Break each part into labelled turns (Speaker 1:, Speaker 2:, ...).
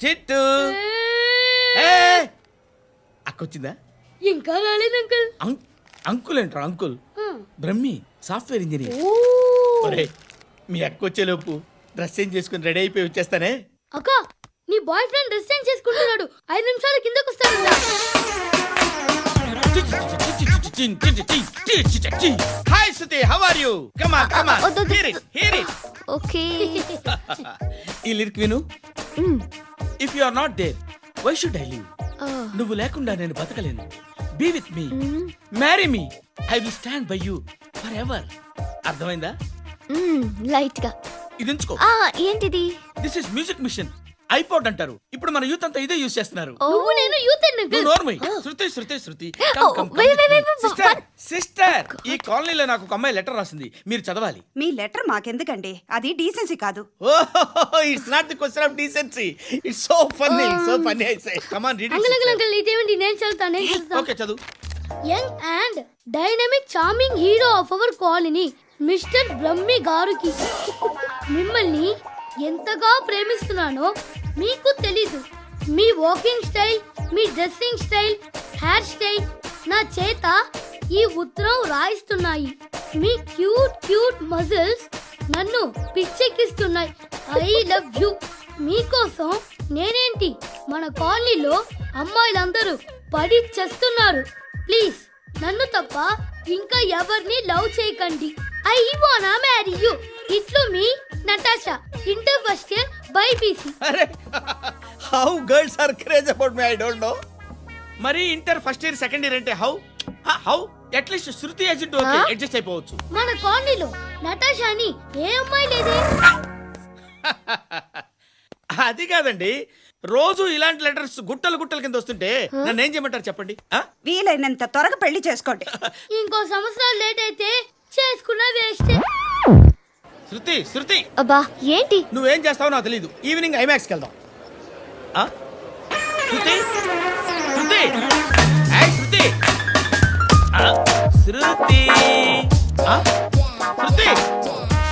Speaker 1: చిట్టు అక్కొచ్చిందా?
Speaker 2: ఇంకా రాలేదు అంకుల్.
Speaker 1: అంకుల్ ఏంట్రా అంకుల్? Brahmi software engineer. ఒరే మీ అక్కొచ్చేలోపు డ్రెస్ చేంజ్ చేసుకుని రెడీ అయిపోయి వచ్చేస్తానే.
Speaker 2: అక్క నీ బాయ్ ఫ్రెండ్ డ్రెస్ చేంజ్ చేసుకుంటున్నాడు, 5 నిమిషాల కిందకు వస్తాడు.
Speaker 1: Hi Suthi, how are you? Come on come on, hear it.
Speaker 3: Okay.
Speaker 1: ఈ లిరిక్ విను. If you are not there why should I live? నువ్వు లేకుండా నేను బతకలేను. Be with me, marry me, I will stand by you forever. అర్థమైందా?
Speaker 3: Light గా.
Speaker 1: ఇది ఉంచుకో.
Speaker 3: ఏంటిది?
Speaker 1: This is music machine, iPod అంటారు. ఇప్పుడు మన యూత్ అంతా ఇదే యూజ్ చేస్తున్నారు.
Speaker 2: నువ్వు నేను యూత్ అంకుల్.
Speaker 1: నోర్మై. శృతి శృతి శృతి. సిస్టర్, ఈ కాలనీలో నాకు ఒక అమ్మాయి లెటర్ రాసింది, మీరు చదవాలి.
Speaker 4: మీ లెటర్ మాకెందుకండి, అది డీసెన్సీ కాదు.
Speaker 1: It's not the question of decency, it's so funny, so funny. I say come on read it.
Speaker 2: Uncle ఇదేంటి? నేను చదువుతాను.
Speaker 1: ఓకే చదువు.
Speaker 2: Young and dynamic charming hero of our colony mister Brahmi గారికి మిమ్మల్ని ఎంతగా ప్రేమిస్తున్నానో మీకు తెలీదు. మీ వాకింగ్ స్టైల్, మీ డ్రెస్సింగ్ స్టైల్, హెయిర్ స్టైల్ నా చేత ఈ ఉత్తరం రాయిస్తున్నాయి. మీ క్యూట్ క్యూట్ మజిల్స్ నన్ను పిచ్చెక్కిస్తున్నాయి. I love you. మీకోసం నేనేంటి, మన కాలనీలో అమ్మాయిలందరూ పడి చేస్తున్నారు. ప్లీజ్ నన్ను తప్ప ఇంకా ఎవరిని లవ్ చేయకండి. ఐ వానా మ్యారీ యు. ఇట్లు మీ Natasha, inter first year BiPC.
Speaker 1: అరే how girls are craze about me, I don't know. మరి inter first year second year అంటే how how at least Shruti agent okay adjust అయిపోవచ్చు.
Speaker 2: మన కాలనీలో నటాషాని ఏ అమ్మాయి లేదే.
Speaker 1: అది కాదండి, రోజు ఇలాంటి లెటర్స్ గుట్టలు గుట్టల కింద వస్తుంటే నన్ను ఏం చేయమంటారు చెప్పండి?
Speaker 4: వీలైనంత త్వరగా పెళ్లి చేసుకోండి.
Speaker 2: ఇంకో సంవత్సరాలు లేట్ అయితే చేసుకున్న వేస్ట్.
Speaker 1: శృతి శృతి,
Speaker 3: అబ్బా ఏంటి?
Speaker 1: నువ్వేం చేస్తావో నాకు తెలీదు. ఈవినింగ్ ఐమాక్స్కి వెళ్దాం. శృతి శృతి, శృతి శృతి శృతి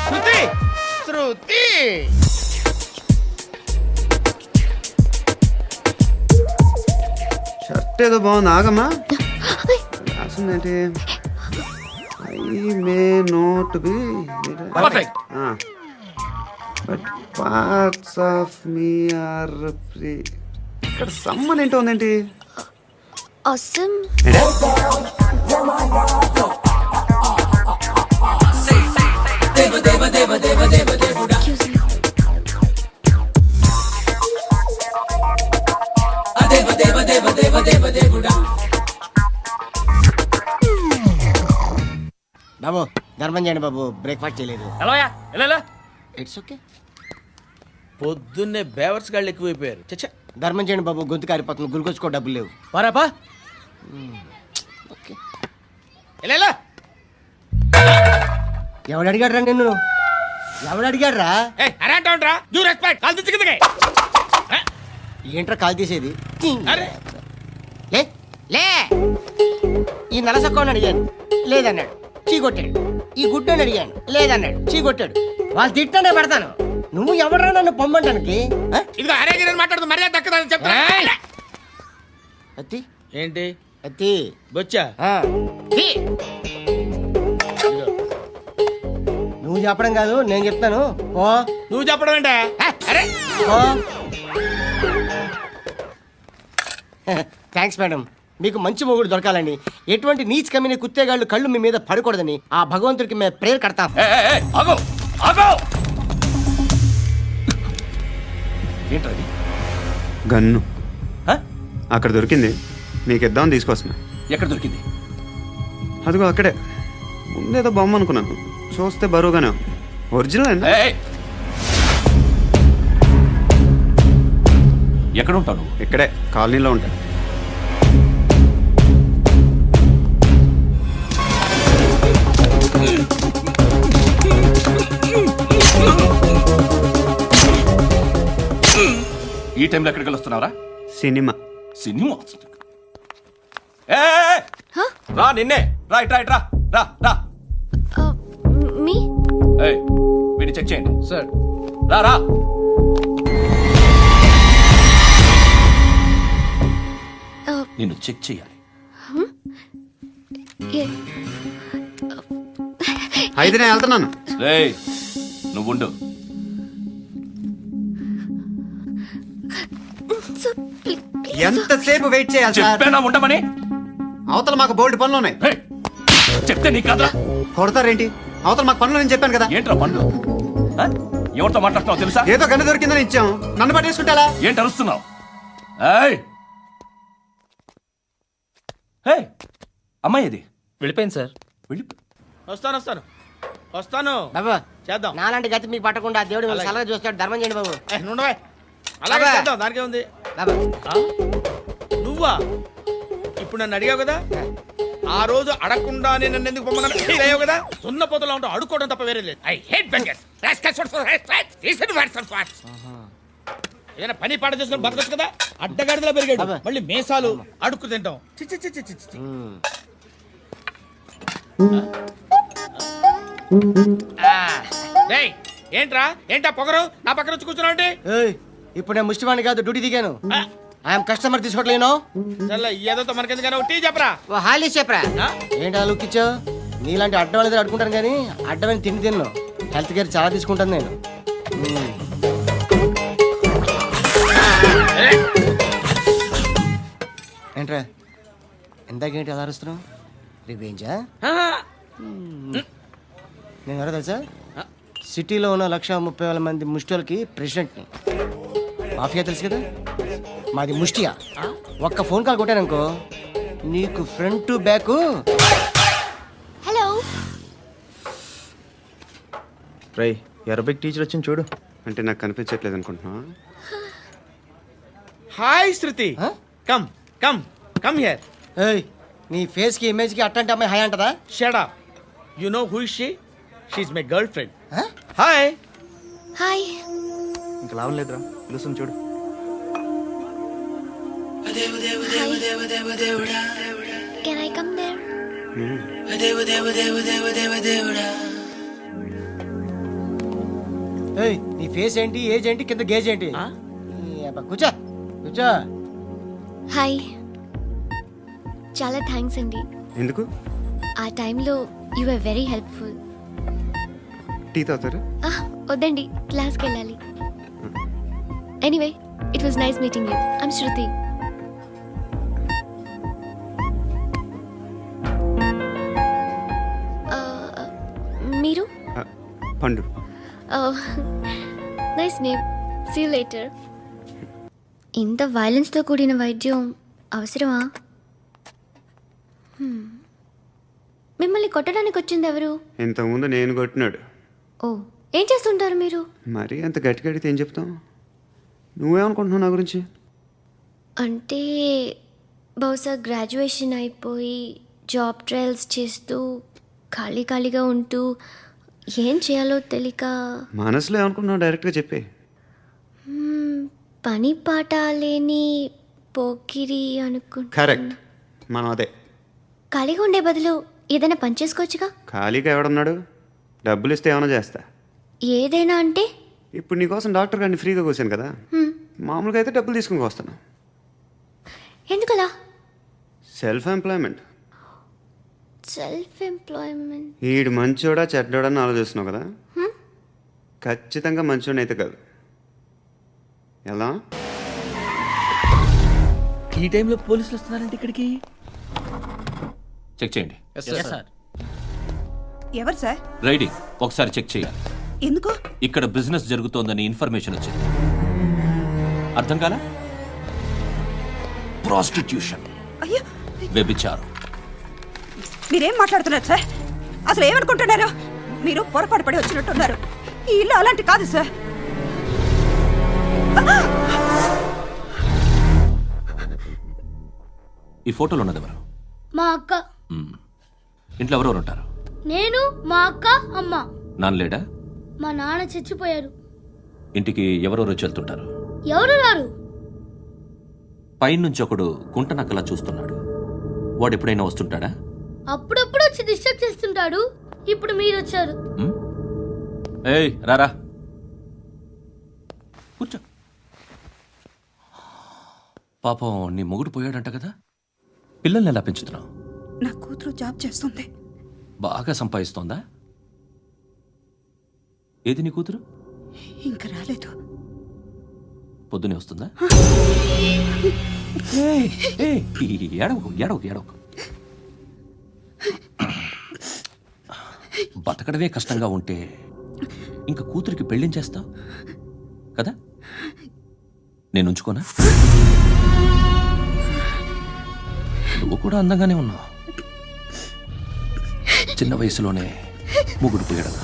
Speaker 1: శృతి శృతి.
Speaker 5: షర్ట్ ఏదో బాగుంది, ఆగమ్మా. రాసిందేంటి? I may not be
Speaker 1: perfect,
Speaker 5: but parts of me are free. ఇక్కడ సమ్మన్ ఏంటో ఉందేంటి?
Speaker 3: awesome.
Speaker 6: బాబు ధర్మం చేయండి బాబు, బ్రేక్ఫాస్ట్ చేయలేదు. It's okay.
Speaker 1: పొద్దున్నే బేవర్స్ గాళ్ళు ఎక్కువైపోయారు. చచ్చా,
Speaker 6: ధర్మం చేయండి బాబు, గొంతు కారిపోతుంది, గురికొచ్చుకో డబ్బులు లేవు.
Speaker 1: పారాపా.
Speaker 6: ఓకే. ఎవడు అడిగాడు రా నిన్ను? ఎవడు అడిగాడు రా? ఏంట్రా కాల్ తీసేది? లే లే. ఈ నలసక్కని అడిగాను, లేదన్నాడు, చీ కొట్టాడు. ఈ గుడ్డని అడిగాను, లేదన్నాడు, చీ కొట్టాడు. వాళ్ళు తిట్టానే పెడతాను. నువ్వు ఎవడరా నన్ను పొమ్మంటానికి? అత్తి
Speaker 1: ఏంటి?
Speaker 6: అత్తి
Speaker 1: బొచ్చా?
Speaker 6: నువ్వు చెప్పడం కాదు, నేను చెప్తాను. ఓ
Speaker 1: నువ్వు చెప్పడం ఏంటా?
Speaker 6: Thanks madam. మీకు మంచి మొగుడు దొరకాలని, ఎటువంటి నీచ్ కమ్మిన కుత్తేగాళ్ళు కళ్ళు మీ మీద పడకూడదని ఆ భగవంతుడికి మేము ప్రేయర్ కడతాం.
Speaker 1: ఏంటది?
Speaker 5: గన్ను అక్కడ దొరికింది, మీకు ఇద్దామని తీసుకొస్తున్నా.
Speaker 1: ఎక్కడ దొరికింది?
Speaker 5: అదిగో అక్కడే. ముందేదో బొమ్మ అనుకున్నాను, చూస్తే బరువుగానే ఒరిజినల్ అండి.
Speaker 1: ఎక్కడ ఉంటాను?
Speaker 5: ఇక్కడే కాలనీలో ఉంటాను.
Speaker 7: ఈ టైంలో ఎక్కడికి వస్తున్నారా?
Speaker 5: సినిమా.
Speaker 7: సినిమా రా, నిన్నే రా, ఇట్రా ఇట్రా, రా రా. చేయండి, చెక్ చేయండి.
Speaker 1: సార్
Speaker 7: రా రా. నిన్ను చెక్ చేయాలి.
Speaker 5: అయితే నేను వెళ్తున్నాను.
Speaker 7: రేయ్, నువ్వు ఉండు.
Speaker 5: ఎంతసేపు వెయిట్ చేయాలి సార్?
Speaker 7: చెప్పేనా ఉండమని?
Speaker 5: అవతల మాకు బోల్డ్ పనులు ఉన్నాయి.
Speaker 7: రేయ్, చెప్తే నీకు కదరా?
Speaker 5: కొడతారేంటి? అవతల మాకు పనులు నేను చెప్పాను కదా.
Speaker 7: ఏంట్రా పండు? ఆ? ఎవరితో మాట్లాడుతున్నావు తెలుసా?
Speaker 5: ఏదో గన్ను దొరికిందని ఇచ్చాం, నన్ను పట్టేసుకుంటా.
Speaker 7: ఏంటి అరుస్తున్నావు? ఏయ్, ఏయ్, అమ్మాయి ఇది
Speaker 1: వెళ్ళిపోయింది సార్.
Speaker 7: వెళ్ళి.
Speaker 1: వస్తాను
Speaker 6: బాబు
Speaker 1: చేద్దాం.
Speaker 6: నాలాంటి గతి మీకు పట్టకుండా దేవుడు మిమ్మల్ని సలహా చూస్తాడు. ధర్మం చేయండి బాబు.
Speaker 1: నుండవే అలాగే
Speaker 6: అబ్బా.
Speaker 1: చేద్దాం, దానికే ఉంది.
Speaker 6: బాబు
Speaker 1: నువ్వా ఇప్పుడు నన్ను అడిగావు కదా, ఆ రోజు అడగకుండానే నన్ను ఎందుకు పొమ్మన్నా ఫీల్ అయ్యావు కదా. సున్న పోతలో ఉంటావు, అడుక్కోవడం తప్ప వేరే లేదు. I hate bangers. ఏదైనా పని పాట చేసుకుని బతకొచ్చు కదా. అడ్డగాడిదలా పెరిగాడు,
Speaker 6: అబ్బా.
Speaker 1: మళ్ళీ మేసాలు అడుక్కు తింటాం. చి చి చి చి చి చి. రేయ్, ఏంటా పొగరు నా పక్కన వచ్చి కూర్చున్నావు అంటే?
Speaker 6: ఏయ్, ఇప్పుడు నేను ముష్టివాణి కాదు, డ్యూటీ దిగాను. ఐఎమ్ కస్టమర్ తీసుకోవట్లేను.
Speaker 1: ఏదో మనకెందుకైనా టీ చెప్పరా.
Speaker 6: ఓ హాలీ చెప్పరా.
Speaker 1: ఆ?
Speaker 6: ఏంటి అలా లుక్కిచ్చావు? నీలాంటి అడ్డం వాళ్ళ అడుకుంటాను కానీ అడ్డమైన తిండి తిన్ను. హెల్త్ కేర్ చాలా తీసుకుంటాను నేను. ఏంట్రా ఎందాకేంటి అలా అరుస్తున్నావు? రివేంజా? నేను ఎవరో తెలుసా? సిటీలో ఉన్న 130,000 మంది ముష్టిలకి ప్రెసిడెంట్ని. మాఫియా తెలుసు కదా, మాది ముష్టియా. ఒక్క ఫోన్ కాల్ కొట్టాననుకో నీకు ఫ్రంట్ టు బ్యాక్.
Speaker 3: హలో.
Speaker 8: రై అరబిక్ టీచర్ వచ్చింది చూడు.
Speaker 5: అంటే నాకు కనిపించట్లేదు అనుకుంటున్నా.
Speaker 1: Hi Shruti,
Speaker 6: Huh?
Speaker 1: Come come come here.
Speaker 6: ఏయ్, నీ ఫేస్ కి ఇమేజ్ కి అట్టంటే అమ్మాయి హై అంటదా?
Speaker 1: Shut up. You know who is she? She is my girlfriend.
Speaker 6: Huh?
Speaker 1: Hi.
Speaker 3: Hi.
Speaker 8: ఇంకా లాభం లేదురా, పిలుస్తుంది చూడు.
Speaker 3: Can I come there?
Speaker 6: ఏయ్, నీ ఫేస్ ఏంటి, ఏజ్ ఏంటి, కింద గేజ్ ఏంటి? ఈ అబ్బా, కూర్చో కూర్చో.
Speaker 3: హాయ్. చాలా థ్యాంక్స్ అండి.
Speaker 5: ఎందుకు?
Speaker 3: ఆ టైంలో you are very helpful.
Speaker 5: Tea తాగుతారా?
Speaker 3: వద్దండి, క్లాస్కి వెళ్ళాలి. Anyway, it was nice meeting you. I'm Shruti. మీరు?
Speaker 5: Pandu.
Speaker 3: Nice name. See you later. ఇంత వైలెన్స్తో కూడిన వైద్యం అవసరమా? మిమ్మల్ని కొట్టడానికి వచ్చింది ఎవరు?
Speaker 5: ఇంతకుముందు నేను కొట్టినాడు.
Speaker 3: ఓ, ఏం చేస్తుంటారు మీరు?
Speaker 5: మరీ అంత గట్టి గడితే ఏం చెప్తాం? నువ్వేమనుకుంటున్నావు నా గురించి?
Speaker 3: అంటే బహుశా గ్రాడ్యుయేషన్ అయిపోయి జాబ్ ట్రయల్స్ చేస్తూ ఖాళీగా ఉంటూ ఏం చేయాలో తెలియక
Speaker 5: మనసులో ఏమనుకుంటున్నావు డైరెక్ట్గా చెప్పే.
Speaker 3: పని పాట లేని పోకిరి అనుకుంటా.
Speaker 5: కరెక్ట్, మనం అదే.
Speaker 3: ఖాళీగా ఉండే బదులు ఏదైనా పని చేసుకోవచ్చుగా.
Speaker 5: ఖాళీగా ఎవడున్నాడు? డబ్బులు ఇస్తే ఏమైనా చేస్తా.
Speaker 3: ఏదైనా అంటే?
Speaker 5: ఇప్పుడు నీకోసం డాక్టర్ గారిని ఫ్రీగా కూర్చాను కదా, మామూలుగా అయితే డబ్బులు తీసుకుని వస్తాను.
Speaker 3: ఎందుకలా?
Speaker 5: Self employment.
Speaker 3: Self employment.
Speaker 5: ఈడు మంచోడా చెడ్డోడా అని ఆలోచిస్తున్నావు కదా, ఖచ్చితంగా మంచోడని అయితే కాదు. ఎలా?
Speaker 1: ఈ టైంలో పోలీసులు వస్తున్నారంటే ఇక్కడికి.
Speaker 7: చెక్ చేయండి.
Speaker 4: ఎవరు సార్?
Speaker 7: రైడింగ్ ఒకసారి చెక్ చేయాలి.
Speaker 4: ఎందుకు?
Speaker 7: ఇక్కడ బిజినెస్ జరుగుతోందని ఇన్ఫర్మేషన్ వచ్చింది. అర్థం కాలా? ప్రాస్టిట్యూషన్,
Speaker 4: అయ్యో,
Speaker 7: వ్యభిచారం.
Speaker 4: మీరేం మాట్లాడుతున్నారు సార్? అసలు ఏమనుకుంటున్నారు? మీరు పొరపాటు పడి వచ్చినట్టున్నారు. ఈ ఇల్లు అలాంటి కాదు సార్.
Speaker 7: ఈ ఫోటోలో ఉన్నది ఎవరు?
Speaker 2: మా అక్క.
Speaker 7: మ్మ్. ఇంట్లో ఎవరెవరు ఉంటారు?
Speaker 2: నేను, మా అక్క, అమ్మ.
Speaker 7: నాన్న లేడా?
Speaker 2: మా నాన్న చచ్చిపోయారు.
Speaker 7: ఇంటికి ఎవరెవరు వచ్చి వెళ్తుంటారు?
Speaker 2: ఎవరు రారు.
Speaker 7: పైనుంచి ఒకడు గుంట నక్కలా చూస్తున్నాడు. వాడు ఎప్పుడైనా వస్తుంటాడా?
Speaker 2: అప్పుడప్పుడు వచ్చి డిస్టర్బ్ చేస్తుంటాడు. ఇప్పుడు మీరు వచ్చారు.
Speaker 7: మ్మ్? ఏయ్ రారా కూర్చో. పాపం నీ మొగుడు పోయాడంట కదా, పిల్లల్ని ఎలా పెంచుతున్నావు?
Speaker 4: నా కూతురు జాబ్ చేస్తుంది.
Speaker 7: బాగా సంపాదిస్తోందా? ఏది నీ కూతురు?
Speaker 4: ఇంకా రాలేదు.
Speaker 7: పొద్దునే వస్తుందా? ఏయ్, ఏయ్, ఏడవకు ఏడవకు ఏడవకు. బతకడమే కష్టంగా ఉంటే ఇంక కూతురికి పెళ్ళించేస్తావు కదా? నేను ఉంచుకోనా? నువ్వు కూడా అందంగానే ఉన్నావు. చిన్న వయసులోనే ముగ్గుడు పోయడం.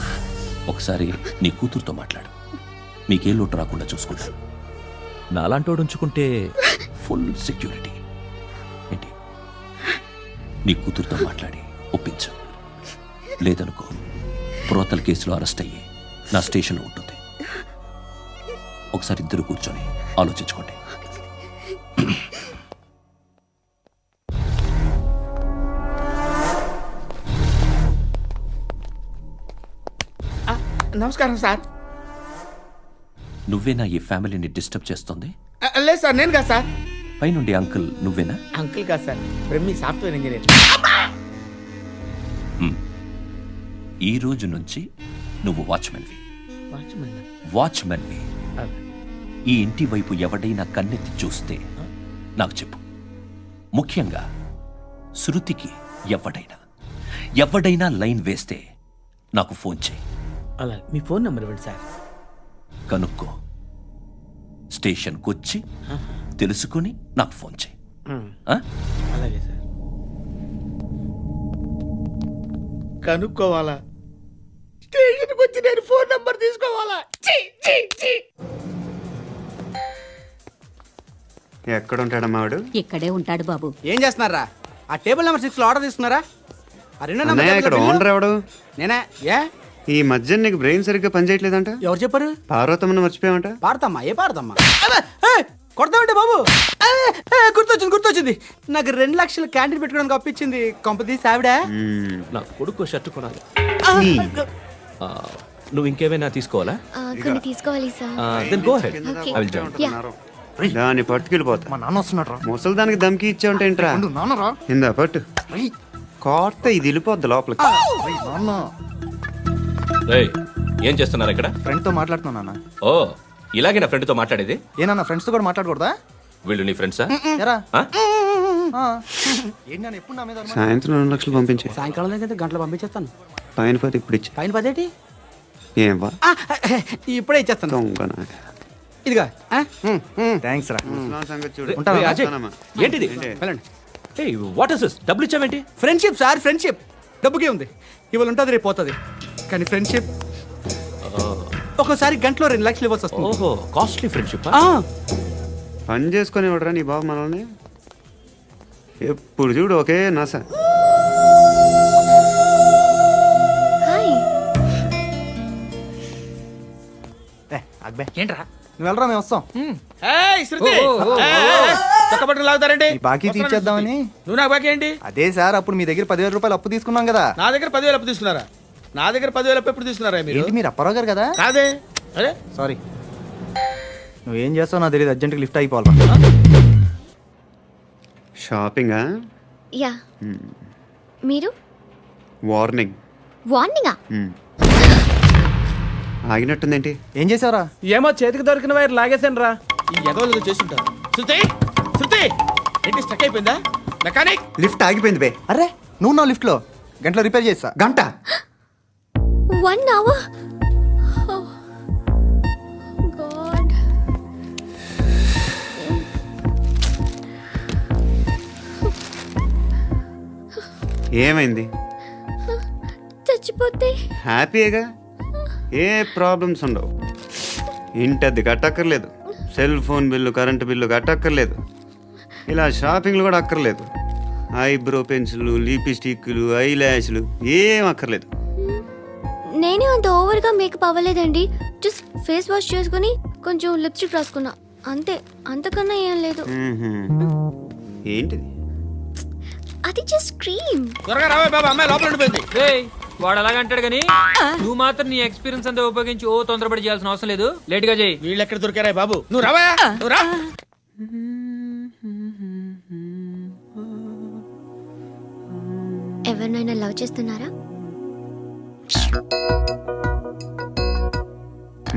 Speaker 7: ఒకసారి నీ కూతురుతో మాట్లాడు, మీకే లోటు రాకుండా చూసుకుంటా. నాలాంటోడు ఉంచుకుంటే ఫుల్ సెక్యూరిటీ. ఏంటి, నీ కూతురుతో మాట్లాడి ఒప్పించు. లేదనుకో ప్రోతల కేసులో అరెస్ట్ అయ్యి నా స్టేషన్లో ఉంటుంది. ఒకసారి ఇద్దరు కూర్చొని ఆలోచించుకోండి.
Speaker 1: నమస్కారం సార్.
Speaker 7: నువ్వేనా ఈ ఫ్యామిలీని డిస్టర్బ్ చేస్తుంది?
Speaker 1: లేదు సార్, నేను కాదు సార్.
Speaker 7: పైనుండి అంకుల్ నువ్వేనా?
Speaker 1: అంకుల్ కాదు సార్, బ్రహ్మి సాఫ్ట్వేర్ ఇంజనీర్.
Speaker 7: ఈ రోజు నుంచి నువ్వు వాచ్మెన్వి.
Speaker 1: వాచ్మెన్
Speaker 7: వాచ్మెన్వి. ఈ ఇంటి వైపు ఎవడైనా కన్నెత్తి చూస్తే నాకు చెప్పు. ముఖ్యంగా శృతికి ఎవడైనా లైన్ వేస్తే నాకు ఫోన్ చేయి.
Speaker 1: అలా మీ ఫోన్ నెంబర్ ఇవ్వండి సార్.
Speaker 7: కనుక్కో, స్టేషన్కి వచ్చి తెలుసుకుని నాకు ఫోన్ చేయి. ఆ?
Speaker 1: అలాగే సార్. కనుక్కోవాలా? స్టేషన్కి వచ్చి నేను ఫోన్ నంబర్ తీసుకోవాలా? ఛీ, ఛీ, ఛీ.
Speaker 5: ఎక్కడ ఉంటాడమ్మా వాడు?
Speaker 4: ఇక్కడే ఉంటాడు బాబు.
Speaker 6: ఏం చేస్తున్నారా? ఆ టేబుల్ నెంబర్ 6 లో ఆర్డర్ తీసుకున్నారా? ఆ రెండో
Speaker 5: అన్నయ్య, ఇక్కడ
Speaker 6: నెంబర్
Speaker 5: ఓనర్ ఎవడు?
Speaker 6: నేనే. ఏ
Speaker 5: ఈ మధ్య నీకు బ్రెయిన్ సరిగ్గా పనిచేయట్లేదంట.
Speaker 6: ఎవరు చెప్పారు?
Speaker 5: పార్వతమ్మను మర్చిపోయామంట.
Speaker 6: పాడతామ్మా? ఏ పాడతామ్మా? కొడతామంటే బాబు. గుర్తొచ్చింది. నాకు 2 లక్షలు క్యాంటీన్ పెట్టుకోవడానికి అప్పించింది కొంపదీసి ఆవిడ.
Speaker 7: నా కొడుకు షర్ట్ కొనాలి. నువ్వు ఇంకేమైనా తీసుకోవాలా?
Speaker 3: కొన్ని తీసుకోవాలి sir.
Speaker 7: Then go ahead.
Speaker 3: Okay.
Speaker 7: I will join.
Speaker 5: దాన్ని పట్టుకెళ్ళిపోతా.
Speaker 8: మా నాన్న వస్తున్నాడు
Speaker 5: ముసలి దానికి దమ్కి ఇచ్చావంట ఏంట్రా?
Speaker 8: నాన్నరా
Speaker 5: ఇందా పట్టు. కోర్త ఇది వెళ్ళిపోద్ది లోపలికి.
Speaker 8: నాన్న
Speaker 7: రేయ్, ఏం చేస్తున్నారు ఇక్కడ?
Speaker 8: ఫ్రెండ్ తో మాట్లాడుతున్నా నాన్న.
Speaker 7: ఓ, ఇలాగే నా ఫ్రెండ్తో మాట్లాడేది?
Speaker 8: ఏనా ఫ్రెండ్స్ తో కూడా మాట్లాడకూడదా?
Speaker 7: వీళ్ళు నీ ఫ్రెండ్సా?
Speaker 8: ఎరా
Speaker 7: ఆ?
Speaker 8: ఏంటి నాన్న ఎప్పుడు నా మీద అనుమానం?
Speaker 5: సాయంత్రం 2 లక్షలు పంపించే.
Speaker 6: సాయంకాలం దగ్గర గంటలు పంపించేస్తాను.
Speaker 5: పైన పది ఇప్పుడు ఇచ్చే.
Speaker 6: పైన 10 ఏంటి?
Speaker 5: ఏం వా
Speaker 6: ఇప్పుడే ఇచ్చేస్తాను.
Speaker 5: దొంగనా.
Speaker 6: ఇదిగా
Speaker 8: థ్యాంక్స్ రా.
Speaker 5: ముసలాం సంగతి చూడు.
Speaker 8: ఉంటావా?
Speaker 7: ఏయ్, అజయ్,
Speaker 5: వస్తానమ్మా.
Speaker 7: ఏంటిది?
Speaker 5: ఏంటి?
Speaker 6: వెళ్ళండి.
Speaker 7: What is this? డబ్బులు ఇచ్చావేంటి?
Speaker 6: Friendship sir, friendship. డబ్బుకే ఉంది, ఇవాళ ఉంటుంది రేపు పోతుంది. కానీ ఫ్రెండ్షిప్ ఒక్కోసారి గంటలో 2 లక్షలు ఇవ్వాల్సి వస్తుంది.
Speaker 7: ఓహో, కాస్ట్లీ ఫ్రెండ్షిప్.
Speaker 6: ఆ,
Speaker 5: పని చేసుకొని ఇవ్వడరా నీ బాబు మనల్ని? ఎప్పుడు చూడు ఒకే నాస.
Speaker 3: హాయ్.
Speaker 8: అక్బే
Speaker 6: ఏంట్రా?
Speaker 8: నువ్వు వెళ్ళరా, మేము వస్తాం.
Speaker 1: ఏయ్, శృతి! చక్కబట్టలు లాగుతారండి.
Speaker 8: ఈ బాకీ తీర్చేద్దామని.
Speaker 1: నువ్వు నాకు బాకీ ఏంటి?
Speaker 8: అదే సార్, అప్పుడు మీ దగ్గర 10,000 రూపాయలు అప్పు తీసుకున్నాం కదా.
Speaker 1: నా దగ్గర 10,000 అప్పు తీసుకున్నారా? నా దగ్గర 10,000 అప్పు ఎప్పుడు తీసుకున్నారా మీరు?
Speaker 8: ఏంటి మీరు అప్పారావు గారు కదా?
Speaker 1: కాదే. అరే,
Speaker 8: సారీ. నువ్వేం చేస్తావు నాకు తెలియదు, అర్జెంట్గా లిఫ్ట్ అయిపోవాలి.
Speaker 5: షాపింగా?
Speaker 3: యా. మీరు?
Speaker 5: వార్నింగ్.
Speaker 3: వార్నింగా?
Speaker 5: ఆగినట్టుందేంటి?
Speaker 8: ఏం చేసావురా?
Speaker 6: ఏమో చేతికి దొరికిన వైర్ లాగేసాను రా.
Speaker 1: ఈ ఎదవలు చేస్తుంటారు. శృతి, శృతి, ఏంటి స్టక్ అయిపోయిందా? మెకానిక్!
Speaker 5: లిఫ్ట్ ఆగిపోయింది బే.
Speaker 8: అరే నువ్వు నా లిఫ్ట్లో గంటలో రిపేర్ చేస్తా.
Speaker 5: గంట?
Speaker 3: 1 hour? Oh, God.
Speaker 5: ఏమైంది?
Speaker 3: చచ్చిపోతే?
Speaker 5: హ్యాపీగా, ఏ ప్రాబ్లమ్స్ ఉండవు. ఇంటద్ది కట్టక్కర్లేదు, cell phone bill, current bill కట్టక్కర్లేదు, ఇలా షాపింగ్లు కూడా అక్కర్లేదు. ఐబ్రో పెన్సిల్, లిప్స్టిక్లు, ఐ ల్యాష్లు ఏం అక్కర్లేదు.
Speaker 3: నేనే అంత ఓవర్గా మేకప్ అవ్వలేదండి. జస్ట్ ఫేస్ వాష్ చేసుకుని కొంచెం లిప్స్టిక్ రాసుకున్నా అంతే. అంతకన్నా ఏం లేదు.
Speaker 5: ఏంటిది?
Speaker 3: అది జస్ట్ క్రీమ్.
Speaker 1: త్వరగా రావే బాబా, అమ్మాయి లోపల ఉండిపోయింది.
Speaker 9: వాడు అలాగంటాడు కానీ నువ్వు మాత్రం నీ ఎక్స్పీరియన్స్ అంతా ఉపయోగించి ఓ తొందరపడి చేయాల్సిన అవసరం లేదు లేట్ గా చేయి.
Speaker 1: వీళ్ళు ఎక్కడ దొరికారా బాబు? నువ్వు రావా, నువ్వు రా.
Speaker 3: ఎవరినైనా లవ్ చేస్తున్నారా?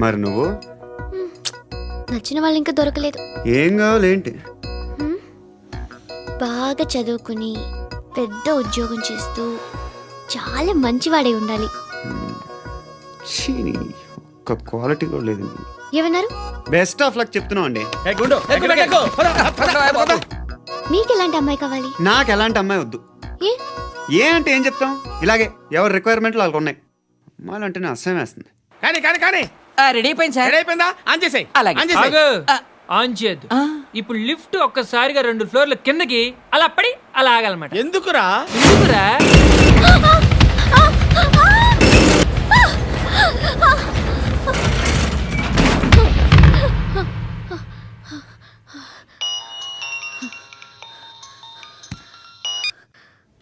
Speaker 5: మరి నువ్వు
Speaker 3: నచ్చిన వాళ్ళు ఇంకా దొరకలేదు.
Speaker 5: ఏం కావాలి ఏంటి?
Speaker 3: బాగా చదువుకుని పెద్ద ఉద్యోగం చేస్తూ చాలా మంచివాడై ఉండాలి.
Speaker 5: ఛీ, నీ ఒక్క క్వాలిటీ కూడా లేదు.
Speaker 3: ఏమన్నారు?
Speaker 5: బెస్ట్ ఆఫ్ లక్ చెప్తున్నావు అండి.
Speaker 1: ఏ గుండు, ఎక్కు, ఎక్కు. పద, పద, పద.
Speaker 3: మీకు ఎలాంటి అమ్మాయి కావాలి?
Speaker 5: నాకు ఎలాంటి అమ్మాయి వద్దు.
Speaker 3: ఏ
Speaker 5: ఏ అంటే ఏం చెప్తాం, ఇలాగే ఎవరి రిక్వైర్మెంట్లు వాళ్ళకు ఉన్నాయి. అమ్మాయిలంటేనే అసహ్యం వేస్తుంది.
Speaker 1: కానీ కానీ కానీ
Speaker 6: రెడీ అయిపోయింది సార్.
Speaker 1: రెడీ అయిపోయిందా? ఆన్ చేసేయ్.
Speaker 6: అలాగే.
Speaker 1: ఆన్ చేసేయ్.
Speaker 9: ఆగు. ఆన్ చేయద్దు. ఇప్పుడు లిఫ్ట్ ఒక్కసారిగా 2 ఫ్లోర్ల కిందకి అలా పడి అలా ఆగాలన్నమాట.
Speaker 1: ఎందుకురా?
Speaker 9: ఎందుకురా?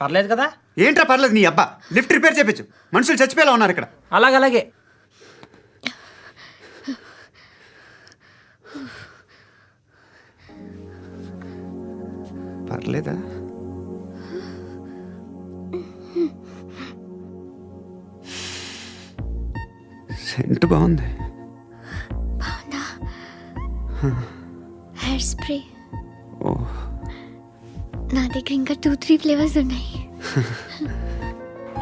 Speaker 6: పర్లేదు కదా?
Speaker 5: ఏంట్రా పర్లేదు నీ అబ్బా, లిఫ్ట్ రిపేర్ చేయించు. మనుషులు చచ్చిపోయేలా ఉన్నారు ఇక్కడ.
Speaker 6: అలాగే.
Speaker 5: పర్లేదా? సెంట్ బాగుంది.
Speaker 3: Hair spray.
Speaker 5: ఓ,
Speaker 3: నా దగ్గర ఇంకా 2-3 ఫ్లేవర్స్ ఉన్నాయి.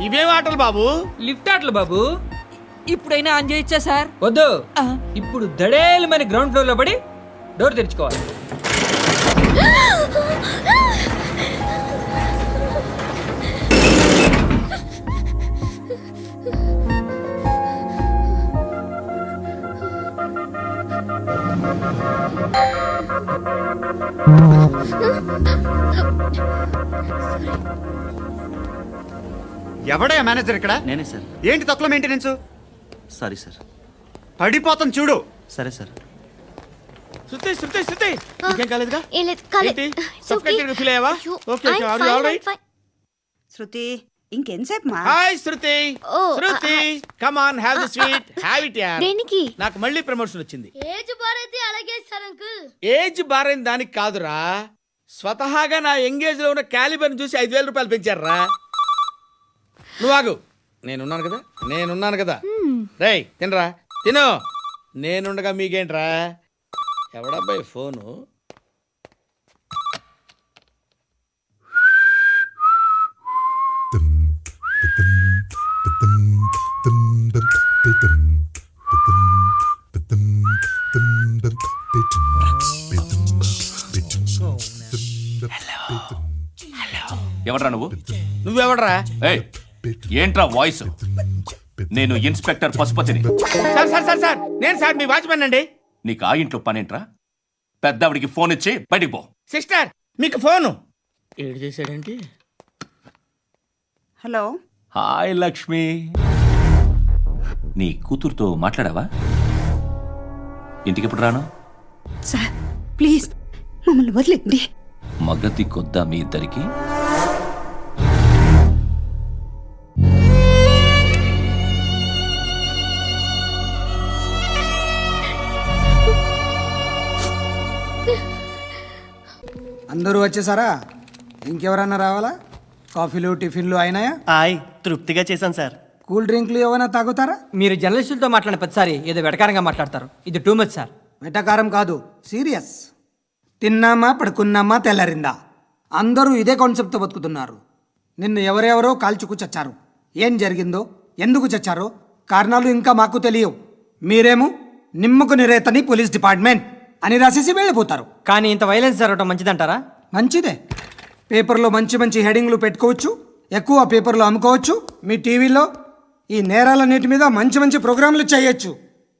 Speaker 1: ఇవేం ఆటలు బాబు?
Speaker 9: లిఫ్ట్ ఆటలు బాబు.
Speaker 6: ఇప్పుడైనా ఆన్ చేయొచ్చా సార్?
Speaker 9: వద్దు. ఇప్పుడు దడేలు మన గ్రౌండ్ ఫ్లోర్ లో పడి డోర్ తెరుచుకోవాలి.
Speaker 5: ఎవడయ్యా మేనేజర్ ఇక్కడ?
Speaker 8: నేనే సార్.
Speaker 5: ఏంటి తక్కువ మెయింటెనెన్స్?
Speaker 8: Sorry sir.
Speaker 5: పడిపోతాం చూడు.
Speaker 8: సరే సార్.
Speaker 1: శృతి, శృతి, శృతి. ఇంకేం కాలేదుగా?
Speaker 3: ఏం లేదు, కాలేదు.
Speaker 1: ఏంటి?
Speaker 3: It's okay.
Speaker 1: Suffocated గా feel అయ్యావా?
Speaker 3: అయ్యో,
Speaker 1: Okay, okay.
Speaker 3: I'm
Speaker 1: Are you
Speaker 3: fine,
Speaker 1: all right?
Speaker 3: I'm fine.
Speaker 4: శృతి ఇంకెంతసేపు మా
Speaker 1: hi Shruti.
Speaker 3: Oh,
Speaker 1: Shruti, come on, have the sweet. Have it యార్.
Speaker 3: దేనికి?
Speaker 1: నాకు మళ్ళీ ప్రమోషన్ వచ్చింది.
Speaker 2: ఏజ్ బారైతే అలాగే సార్ అంకుల్.
Speaker 1: ఏజ్ బారైన దానికి కాదురా, స్వతహాగా నా ఎంగేజ్ లో ఉన్న క్యాలిబర్ చూసి 5,000 రూపాయలు పెంచారా. నువ్వు ఆగు, నేనున్నాను కదా. రేయ్ తినరా, తిను. నేనుండగా మీకేంట్రా? ఎవడబ్బాయి ఫోను?
Speaker 7: ఎవడ్రా నువ్వు?
Speaker 1: నువ్వెవడరా?
Speaker 7: ఏయ్, ఏంట్రా వాయిస్? నేను ఇన్స్పెక్టర్ పశుపతిని.
Speaker 1: సార్ సార్ సార్ సార్, నేను సార్ మీ వాచ్మెన్ అండి.
Speaker 7: నీకు ఆ ఇంట్లో పనేంట్రా? పెద్దవిడికి ఫోన్ ఇచ్చి బయటికి పో.
Speaker 1: సిస్టర్, మీకు ఫోను. ఏడు చేశాడేంటి?
Speaker 4: హలో.
Speaker 7: హాయ్ లక్ష్మి. నీ కూతురుతో మాట్లాడావా? ఇంటికి ఎప్పుడు రాను?
Speaker 4: సార్ ప్లీజ్ మమ్మల్ని వదిలేండి.
Speaker 7: మగతి కొద్దా మీ ఇద్దరికి?
Speaker 10: అందరూ వచ్చేసారా? ఇంకెవరన్నా రావాలా? కాఫీలు టిఫిన్లు అయినాయా?
Speaker 8: తృప్తిగా చేశాను సార్.
Speaker 10: కూల్ డ్రింక్లు ఏమైనా తాగుతారా?
Speaker 6: మీరు జర్నలిస్టులతో మాట్లాడిన ప్రతిసారి ఏదో వెటకారంగా మాట్లాడతారు. ఇది టూ మచ్ సార్.
Speaker 10: వెటకారం కాదు, సీరియస్. తిన్నామా పడుకున్నామా తెల్లరిందా, అందరూ ఇదే కాన్సెప్ట్తో బతుకుతున్నారు. నిన్ను ఎవరెవరో కాల్చుకు చచ్చారు. ఏం జరిగిందో, ఎందుకు చచ్చారో కారణాలు ఇంకా మాకు తెలియవు. మీరేమో నిమ్మకు నిరేతని పోలీస్ డిపార్ట్మెంట్ అని రాసేసి వెళ్ళిపోతారు.
Speaker 6: కానీ ఇంత వైలెన్స్ జరగడం మంచిదంటారా?
Speaker 10: మంచిదే. పేపర్లో మంచి మంచి హెడింగ్లు పెట్టుకోవచ్చు, ఎక్కువ పేపర్లు అమ్ముకోవచ్చు. మీ టీవీలో ఈ నేరాలన్నిటి మీద మంచి మంచి ప్రోగ్రాంలు చేయొచ్చు.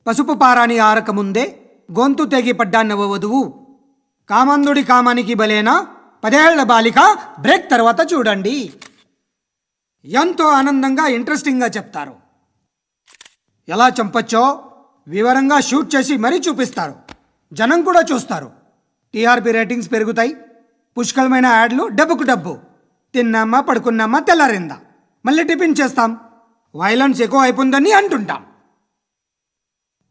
Speaker 10: పసుపు పారాని ఆరకముందే గొంతు తెగి పడ్డాన్నవ వధువు, కామందుడి కామానికి బలేనా 10 ఏళ్ల బాలిక బ్రేక్ తర్వాత చూడండి. ఎంతో ఆనందంగా ఇంట్రెస్టింగ్గా చెప్తారు. ఎలా చంపచ్చో వివరంగా షూట్ చేసి మరీ చూపిస్తారు. జనం కూడా చూస్తారు. టీఆర్పీ రేటింగ్స్ పెరుగుతాయి. పుష్కలమైన యాడ్లు డబ్బుకు డబ్బు. తిన్నామా పడుకున్నామా తెల్లారిందా, మళ్ళీ టిఫిన్ చేస్తాం. వైలెన్స్ ఎక్కువ అయిపోయిందని అంటుంటాం.